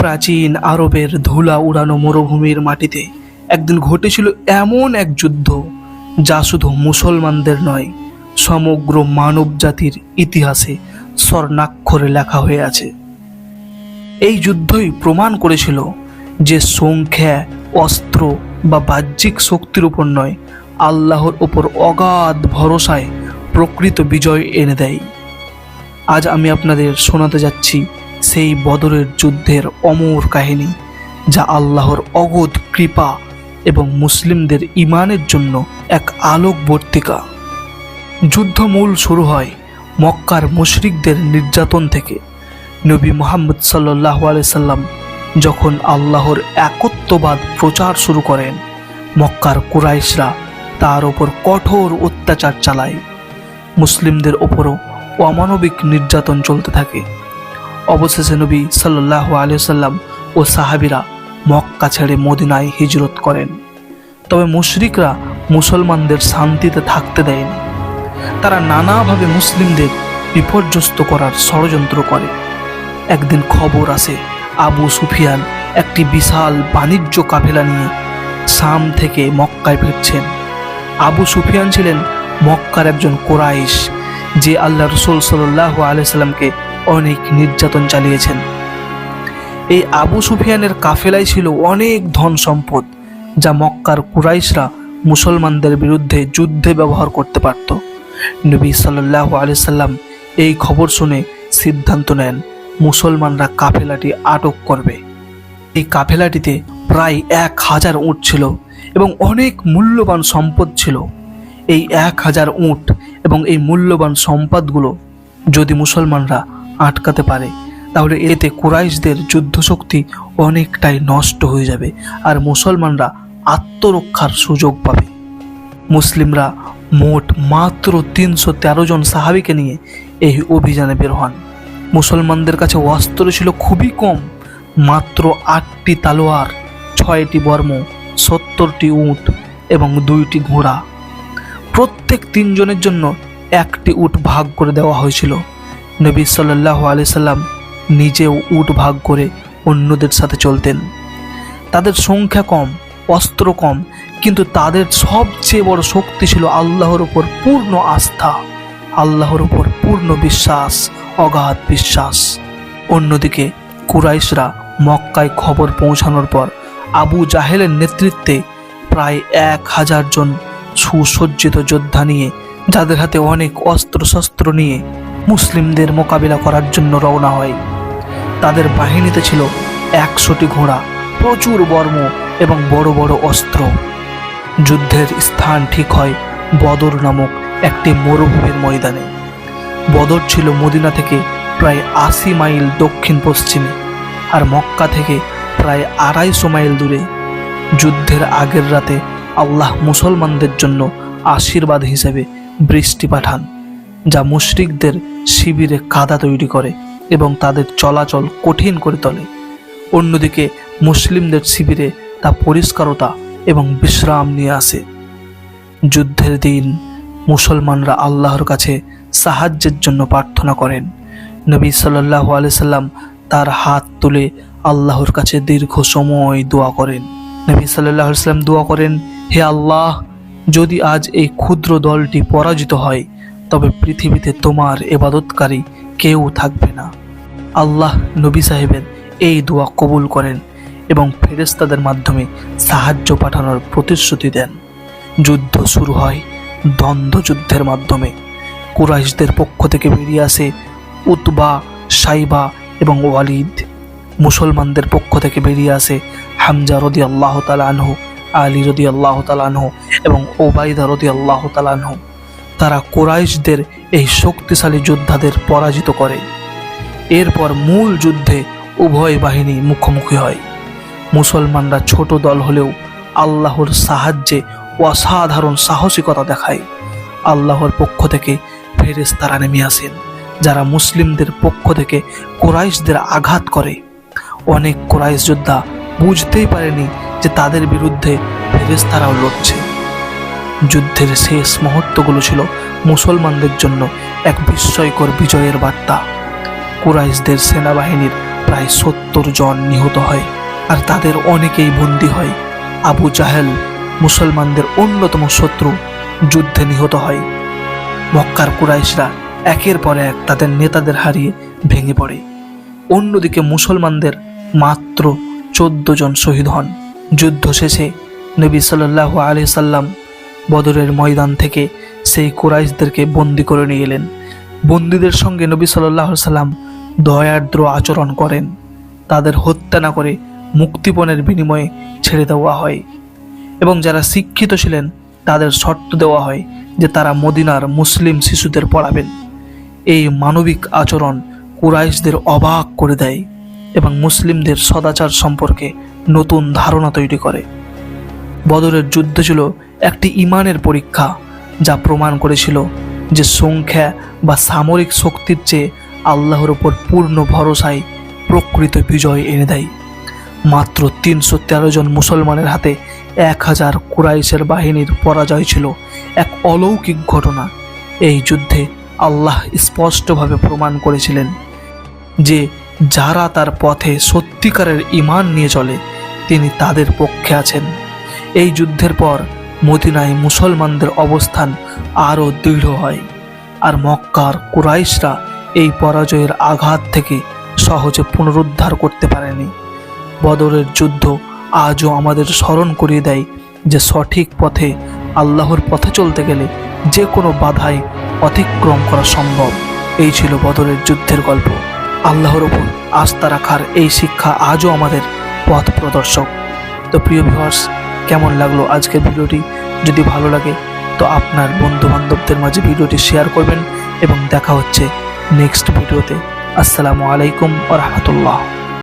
প্রাচীন আরবের ধুলা উড়ানো মরুভূমির মাটিতে একদিন ঘটেছিল এমন এক যুদ্ধ যা শুধু মুসলমানদের নয়, সমগ্র মানব জাতির ইতিহাসে স্বর্ণাক্ষরে লেখা হয়ে আছে। এই যুদ্ধই প্রমাণ করেছিল যে সংখ্যা, অস্ত্র বা বাহ্যিক শক্তির উপর নয়, আল্লাহর উপর অগাধ ভরসায় প্রকৃত বিজয় এনে দেয়। আজ আমি আপনাদের শোনাতে যাচ্ছি সেই বদরের যুদ্ধের অমর কাহিনী, যা আল্লাহর অগাধ কৃপা এবং মুসলিমদের ঈমানের জন্য এক আলোকবর্তিকা। যুদ্ধ মূল শুরু হয় মক্কার মুশরিকদের নির্যাতন থেকে। নবী মুহাম্মদ সাল্লাল্লাহু আলাইহি সাল্লাম যখন আল্লাহর একত্ববাদ প্রচার শুরু করেন, মক্কার কুরাইশরা তার ওপর কঠোর অত্যাচার চালায়। মুসলিমদের ওপরও অমানবিক নির্যাতন চলতে থাকে। অবশেষে নবী সাল্লাল্লাহু আলাইহি সাল্লাম ও সাহাবীরা মক্কা ছেড়ে মদিনায় হিজরত করেন। তবে মুশরিকরা মুসলমানদের শান্তিতে থাকতে দেয়নি। তারা নানাভাবে মুসলিমদের বিপর্যস্ত করার ষড়যন্ত্র করে। একদিন খবর আসে আবু সুফিয়ান একটি বিশাল বাণিজ্য কাফেলা নিয়ে শাম থেকে মক্কায় ফিরছেন। আবু সুফিয়ান ছিলেন মক্কার একজন কুরাইশ, যে আল্লাহ রাসূল সাল্লাল্লাহু আলাইহি সাল্লামকে অনেক নির্যাতন চালিয়েছেন। এই আবু সুফিয়ানের কাফেলায় ছিল অনেক ধন সম্পদ, যা মক্কার কুরাইশরা মুসলমানদের বিরুদ্ধে যুদ্ধে ব্যবহার করতে পারত। নবী সাল্লাল্লাহু আলাইহি সাল্লাম এই খবর শুনে সিদ্ধান্ত নেন মুসলমানরা কাফেলাটি আটক করবে। এই কাফেলাটিতে প্রায় 1000 উট ছিল এবং অনেক মূল্যবান সম্পদ ছিল। এই 1000 উট এবং এই মূল্যবান সম্পদগুলো যদি মুসলমানরা আটকাতে পারে, তাহলে এতে কুরাইশদের যুদ্ধশক্তি অনেকটাই নষ্ট হয়ে যাবে আর মুসলমানরা আত্মরক্ষার সুযোগ পাবে। মুসলিমরা মোট মাত্র 313 জন সাহাবীকে নিয়ে এই অভিযানে বের হন। মুসলমানদের কাছে অস্ত্র ছিল খুবই কম, মাত্র 8টি তালোয়ার, 6টি বর্ম, 70টি উট এবং 2টি ঘোড়া। প্রত্যেক 3 জনের জন্য 1টি উট ভাগ করে দেওয়া হয়েছিল। নবী সাল্লাল্লাহু আলাইহি সাল্লাম নিজেও উট ভাগ করে অন্যদের সাথে চলতেন। তাদের সংখ্যা কম, অস্ত্র কম, কিন্তু তাদের সবচেয়ে বড় শক্তি ছিল আল্লাহর উপর পূর্ণ আস্থা, আল্লাহর উপর পূর্ণ বিশ্বাস, অগাধ বিশ্বাস। অন্যদিকে কুরাইশরা মক্কায় খবর পৌঁছানোর পর আবু জাহেলের নেতৃত্বে প্রায় 1000 জন সুসজ্জিত যোদ্ধা নিয়ে, যাদের হাতে অনেক অস্ত্রশস্ত্র নিয়ে মুসলিমদের মোকাবিলা করার জন্য রওনা হয়। তাদের বাহিনীতে ছিল 100টি ঘোড়া, প্রচুর বর্ম এবং বড় বড় অস্ত্র। যুদ্ধের স্থান ঠিক হয় বদর নামক একটি মরুভূমির ময়দানে। বদর ছিল মদিনা থেকে প্রায় 80 মাইল দক্ষিণ পশ্চিমে আর মক্কা থেকে প্রায় 250 মাইল দূরে। যুদ্ধের আগের রাতে আল্লাহ মুসলমানদের জন্য আশীর্বাদ হিসেবে বৃষ্টি পাঠান, যা মুশরিকদের শিবিরে কাদা তৈরি করে এবং তাদের চলাচল কঠিন করে তোলে। অন্যদিকে মুসলিমদের শিবিরে তা পরিষ্কারতা এবং বিশ্রাম নিয়ে আসে। যুদ্ধের দিন মুসলমানরা আল্লাহর কাছে সাহায্যের জন্য প্রার্থনা করেন। নবী সাল্লাল্লাহু আলাইহি সাল্লাম তার হাত তুলে আল্লাহর কাছে দীর্ঘ সময় দোয়া করেন। নবী সাল্লাল্লাহু আলাইহি সাল্লাম দোয়া করেন, হে আল্লাহ, যদি আজ এই ক্ষুদ্র দলটি পরাজিত হয়, তবে পৃথিবীতে তোমার ইবাদতকারী কেউ থাকবে না। আল্লাহ নবী সাহেবের এই দোয়া কবুল করেন এবং ফেরেশতাদের মাধ্যমে সাহায্য পাঠানোর প্রতিশ্রুতি দেন। যুদ্ধ শুরু হয় দ্বন্দ্ব যুদ্ধের মাধ্যমে। কুরাইশদের পক্ষ থেকে বেরিয়ে আসে উতবা, সাইবা এবং ওয়ালিদ। মুসলমানদের পক্ষ থেকে বেরিয়ে আসে হামজা রাদিয়াল্লাহু তাআলা আনহু, আলী রাদিয়াল্লাহু তাআলা আনহু এবং উবাইদা রাদিয়াল্লাহু তাআলা আনহু। তারা কুরাইশদের এই শক্তিশালী যোদ্ধাদের পরাজিত করে। এরপর মূল যুদ্ধে উভয় বাহিনী মুখোমুখি হয়। মুসলমানরা ছোট দল হলেও আল্লাহর সাহায্যে অসাধারণ সাহসিকতা দেখায়। আল্লাহর পক্ষ থেকে ফেরেশতারা নেমে আসেন, যারা মুসলিমদের পক্ষ থেকে কুরাইশদের আঘাত করে। অনেক কুরাইশ যোদ্ধা বুঝতেই পারেনি যে তাদের বিরুদ্ধে ফেরেশতারাও লড়ছে। যুদ্ধের শেষ মুহূর্তগুলো ছিল মুসলমানদের জন্য এক বিস্ময়কর বিজয়ের বার্তা। কুরাইশদের সেনাবাহিনীর প্রায় 70 জন নিহত হয়, আর তাদের অনেকেই বন্দী হয়। আবু জাহেল মুসলমানদের অন্যতম শত্রু, যুদ্ধে নিহত হয়। মক্কার কুরাইশরা একের পর এক তাদের নেতাদের হারিয়ে ভেঙে পড়ে। অন্যদিকে মুসলমানদের মাত্র 14 জন শহীদ হন। যুদ্ধ শেষে নবী সাল্লাল্লাহু আলাইহি সাল্লাম বদরের ময়দান থেকে সেই কুরাইশদেরকে বন্দী করে নিয়ে এলেন। বন্দীদের সঙ্গে নবী সাল্লাল্লাহু আলাইহি সাল্লাম দয়ার্দ্র আচরণ করেন। তাদের হত্যা না করে মুক্তিপণের বিনিময়ে ছেড়ে দেওয়া হয়, এবং যারা শিক্ষিত ছিলেন তাদের শর্ত দেওয়া হয় যে তারা মদিনার মুসলিম শিশুদের পড়াবেন। এই মানবিক আচরণ কুরাইশদের অবাক করে দেয় এবং মুসলিমদের সদাচার সম্পর্কে নতুন ধারণা তৈরি করে। বদরের যুদ্ধ ছিল একটি ঈমানের পরীক্ষা, যা প্রমাণ করেছিল যে সংখ্যা বা সামরিক শক্তির চেয়ে আল্লাহর উপর পূর্ণ ভরসাই প্রকৃত বিজয় এনে দেয়। মাত্র 313 জন মুসলমানের হাতে 1000 কুরাইশের বাহিনীর পরাজয় ছিল এক অলৌকিক ঘটনা। এই যুদ্ধে আল্লাহ স্পষ্টভাবে প্রমাণ করেছিলেন যে যারা তার পথে সত্যিকারের ঈমান নিয়ে চলে তিনি তাদের পক্ষে আছেন। এই যুদ্ধের পর মদিনায় মুসলমানদের অবস্থান আরও দৃঢ় হয়, আর মক্কার কুরাইশরা এই পরাজয়ের আঘাত থেকে সহজে পুনরুদ্ধার করতে পারেনি। বদরের যুদ্ধ আজও আমাদের স্মরণ করিয়ে দেয় যে সঠিক পথে আল্লাহর পথে চলতে গেলে যে কোনো বাধাই অতিক্রম করা সম্ভব। এই ছিল বদরের যুদ্ধের গল্প। আল্লাহর ওপর আস্থা রাখার এই শিক্ষা আজও আমাদের পথ প্রদর্শক। তো প্রিয় ভিউয়ার্স, কেমন লাগলো আজকের ভিডিওটি? যদি ভালো লাগে তো আপনার বন্ধু বান্ধবদের মাঝে ভিডিওটি শেয়ার করবেন, এবং দেখা হচ্ছে নেক্সট ভিডিওতে। আসসালামু আলাইকুম ওয়া রাহমাতুল্লাহ।